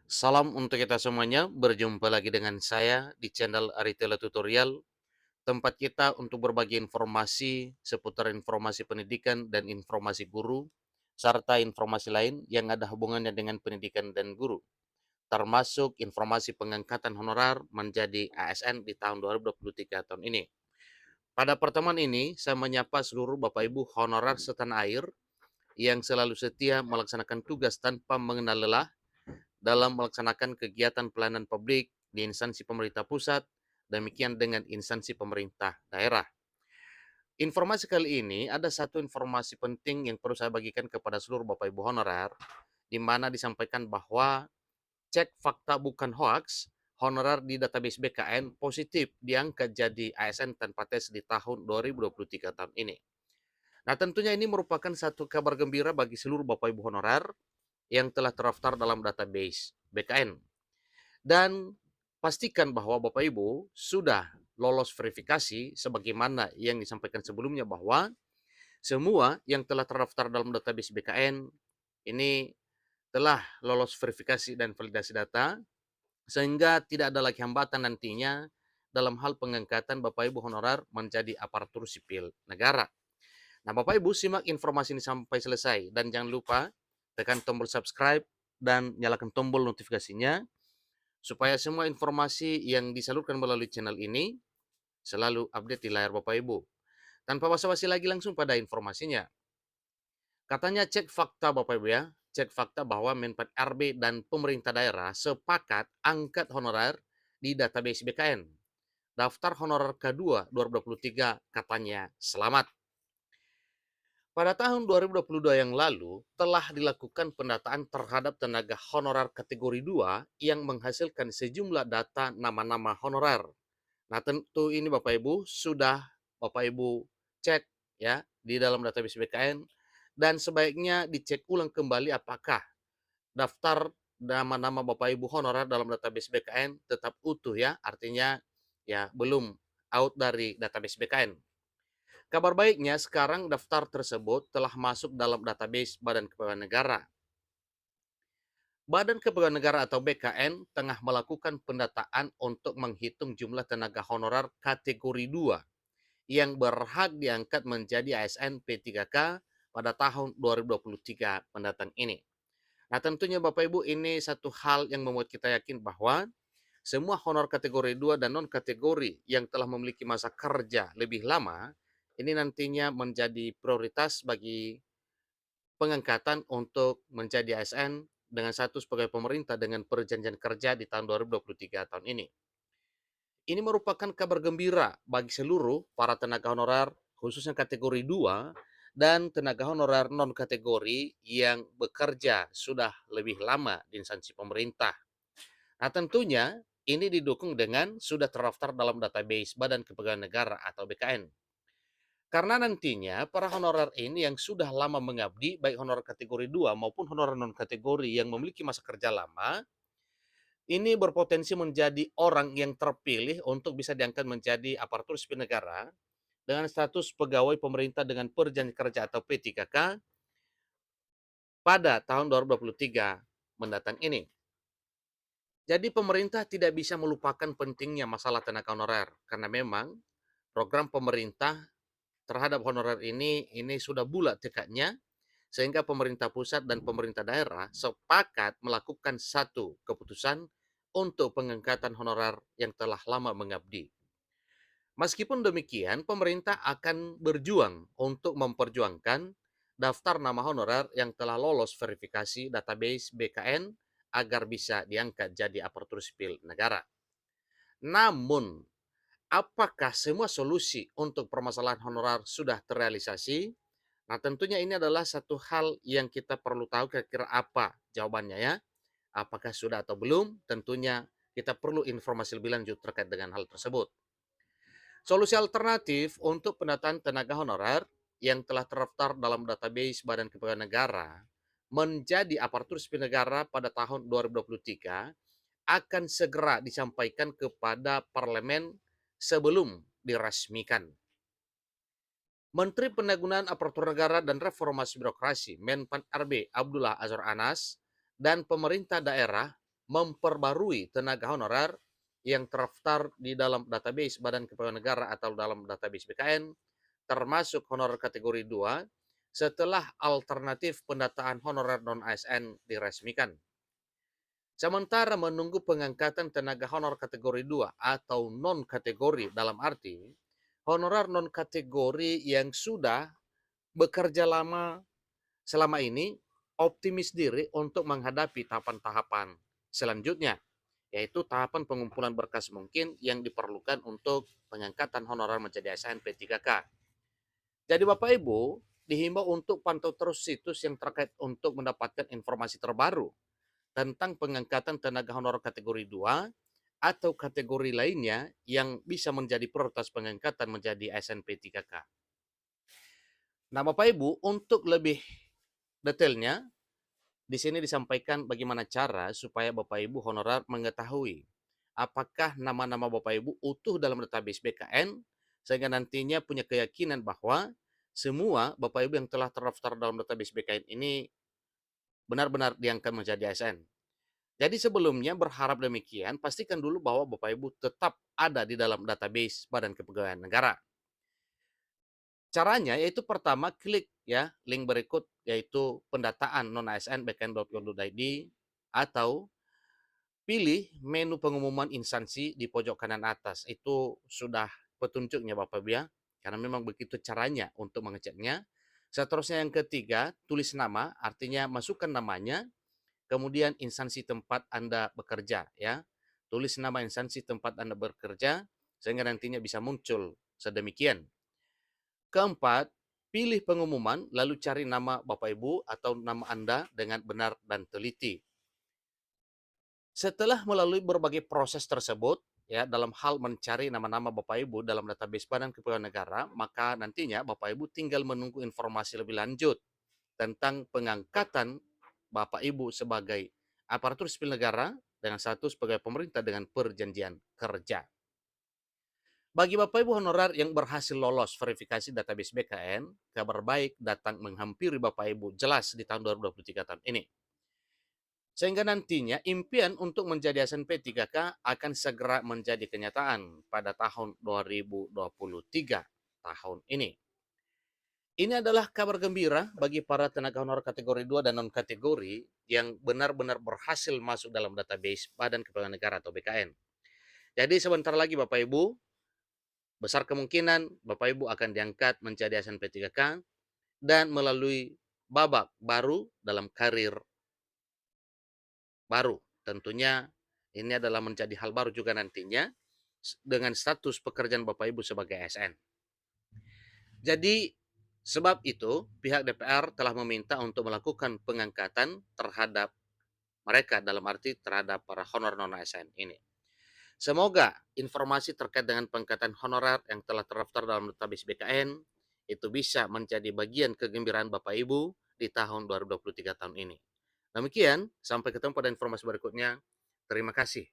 Salam untuk kita semuanya, berjumpa lagi dengan saya di channel Aritela Tutorial, tempat kita untuk berbagi informasi seputar informasi pendidikan dan informasi guru, serta informasi lain yang ada hubungannya dengan pendidikan dan guru, termasuk informasi pengangkatan honorer menjadi ASN di tahun 2023 tahun ini. Pada pertemuan ini, saya menyapa seluruh Bapak Ibu honorer setanah air yang selalu setia melaksanakan tugas tanpa mengenal lelah dalam melaksanakan kegiatan pelayanan publik di instansi pemerintah pusat, demikian dengan instansi pemerintah daerah. Informasi kali ini ada satu informasi penting yang perlu saya bagikan kepada seluruh Bapak Ibu honorer, di mana disampaikan bahwa cek fakta bukan hoax, honorer di database BKN positif diangkat jadi ASN tanpa tes di tahun 2023 tahun ini. Nah, tentunya ini merupakan satu kabar gembira bagi seluruh Bapak Ibu honorer yang telah terdaftar dalam database BKN. Dan pastikan bahwa Bapak Ibu sudah lolos verifikasi sebagaimana yang disampaikan sebelumnya bahwa semua yang telah terdaftar dalam database BKN ini telah lolos verifikasi dan validasi data sehingga tidak ada lagi hambatan nantinya dalam hal pengangkatan Bapak Ibu honorer menjadi aparatur sipil negara. Nah, Bapak Ibu simak informasi ini sampai selesai dan jangan lupa tekan tombol subscribe dan nyalakan tombol notifikasinya supaya semua informasi yang disalurkan melalui channel ini selalu update di layar Bapak Ibu. Tanpa basa-basi lagi langsung pada informasinya. Katanya cek fakta Bapak Ibu ya, cek fakta bahwa Menpan RB dan pemerintah daerah sepakat angkat honorer di database BKN. Daftar honorer K2 2023 katanya selamat. Pada tahun 2022 yang lalu, telah dilakukan pendataan terhadap tenaga honorer kategori 2 yang menghasilkan sejumlah data nama-nama honorer. Nah, tentu ini Bapak Ibu sudah Bapak Ibu cek ya di dalam database BKN dan sebaiknya dicek ulang kembali apakah daftar nama-nama Bapak Ibu honorer dalam database BKN tetap utuh ya, artinya ya belum out dari database BKN. Kabar baiknya sekarang daftar tersebut telah masuk dalam database Badan Kepegawaian Negara. Badan Kepegawaian Negara atau BKN tengah melakukan pendataan untuk menghitung jumlah tenaga honorer kategori 2 yang berhak diangkat menjadi ASN P3K pada tahun 2023 mendatang ini. Nah, tentunya Bapak Ibu ini satu hal yang membuat kita yakin bahwa semua honor kategori 2 dan non kategori yang telah memiliki masa kerja lebih lama ini nantinya menjadi prioritas bagi pengangkatan untuk menjadi ASN dengan status pegawai pemerintah dengan perjanjian kerja di tahun 2023 tahun ini. Ini merupakan kabar gembira bagi seluruh para tenaga honorer khususnya kategori 2 dan tenaga honorer non kategori yang bekerja sudah lebih lama di instansi pemerintah. Nah, tentunya ini didukung dengan sudah terdaftar dalam database Badan Kepegawaian Negara atau BKN. Karena nantinya para honorer ini yang sudah lama mengabdi, baik honorer kategori 2 maupun honorer non kategori yang memiliki masa kerja lama, ini berpotensi menjadi orang yang terpilih untuk bisa diangkat menjadi aparatur sipil negara dengan status pegawai pemerintah dengan perjanjian kerja atau P3K pada tahun 2023 mendatang ini. Jadi pemerintah tidak bisa melupakan pentingnya masalah tenaga honorer karena memang program pemerintah terhadap honorer ini sudah bulat tekadnya sehingga pemerintah pusat dan pemerintah daerah sepakat melakukan satu keputusan untuk pengangkatan honorer yang telah lama mengabdi. Meskipun demikian, pemerintah akan berjuang untuk memperjuangkan daftar nama honorer yang telah lolos verifikasi database BKN agar bisa diangkat jadi aparatur sipil negara. Namun, apakah semua solusi untuk permasalahan honorer sudah terrealisasi? Nah, tentunya ini adalah satu hal yang kita perlu tahu kira-kira apa jawabannya ya. Apakah sudah atau belum? Tentunya kita perlu informasi lebih lanjut terkait dengan hal tersebut. Solusi alternatif untuk pendataan tenaga honorer yang telah terdaftar dalam database Badan Kepegawaian Negara menjadi aparatur sipil negara pada tahun 2023 akan segera disampaikan kepada parlemen sebelum diresmikan. Menteri Pendayagunaan Aparatur Negara dan Reformasi Birokrasi Menpan RB Abdullah Azwar Anas dan pemerintah daerah memperbarui tenaga honorer yang terdaftar di dalam database Badan Kepegawaian Negara atau dalam database BKN, termasuk honorer kategori 2, setelah alternatif pendataan honorer non-ASN diresmikan. Sementara menunggu pengangkatan tenaga honor kategori 2 atau non-kategori dalam arti, honorer non-kategori yang sudah bekerja lama selama ini optimis diri untuk menghadapi tahapan-tahapan selanjutnya, yaitu tahapan pengumpulan berkas mungkin yang diperlukan untuk pengangkatan honorer menjadi ASN P3K. Jadi Bapak Ibu, dihimbau untuk pantau terus situs yang terkait untuk mendapatkan informasi terbaru tentang pengangkatan tenaga honorer kategori 2 atau kategori lainnya yang bisa menjadi prioritas pengangkatan menjadi ASN P3K. Nah, Bapak Ibu, untuk lebih detailnya, di sini disampaikan bagaimana cara supaya Bapak Ibu honorer mengetahui apakah nama-nama Bapak Ibu utuh dalam database BKN, sehingga nantinya punya keyakinan bahwa semua Bapak Ibu yang telah terdaftar dalam database BKN ini benar-benar diangkat menjadi ASN. Jadi sebelumnya berharap demikian, pastikan dulu bahwa Bapak Ibu tetap ada di dalam database Badan Kepegawaian Negara. Caranya yaitu pertama klik ya link berikut yaitu pendataan non-ASN bkn.go.id atau pilih menu pengumuman instansi di pojok kanan atas. Itu sudah petunjuknya Bapak Ibu ya. Karena memang begitu caranya untuk mengeceknya. Seterusnya yang ketiga, tulis nama, artinya masukkan namanya, kemudian instansi tempat Anda bekerja ya. Tulis nama instansi tempat Anda bekerja sehingga nantinya bisa muncul sedemikian. Keempat, pilih pengumuman lalu cari nama Bapak Ibu atau nama Anda dengan benar dan teliti. Setelah melalui berbagai proses tersebut, ya dalam hal mencari nama-nama Bapak Ibu dalam database Badan Kepegawaian Negara, maka nantinya Bapak Ibu tinggal menunggu informasi lebih lanjut tentang pengangkatan Bapak Ibu sebagai aparatur sipil negara dengan status pegawai pemerintah dengan perjanjian kerja. Bagi Bapak Ibu honorer yang berhasil lolos verifikasi database BKN, kabar baik datang menghampiri Bapak Ibu jelas di tahun 2023 tahun ini. Sehingga nantinya impian untuk menjadi ASN P3K akan segera menjadi kenyataan pada tahun 2023 tahun ini. Ini adalah kabar gembira bagi para tenaga honor kategori 2 dan non-kategori yang benar-benar berhasil masuk dalam database Badan Kepegawaian Negara atau BKN. Jadi sebentar lagi Bapak Ibu, besar kemungkinan Bapak Ibu akan diangkat menjadi ASN P3K dan melalui babak baru dalam karir baru. Tentunya ini adalah menjadi hal baru juga nantinya dengan status pekerjaan Bapak Ibu sebagai ASN. Jadi sebab itu pihak DPR telah meminta untuk melakukan pengangkatan terhadap mereka dalam arti terhadap para honorer non-ASN ini. Semoga informasi terkait dengan pengangkatan honorer yang telah terdaftar dalam database BKN itu bisa menjadi bagian kegembiraan Bapak Ibu di tahun 2023 tahun ini. Demikian, sampai ketemu pada informasi berikutnya. Terima kasih.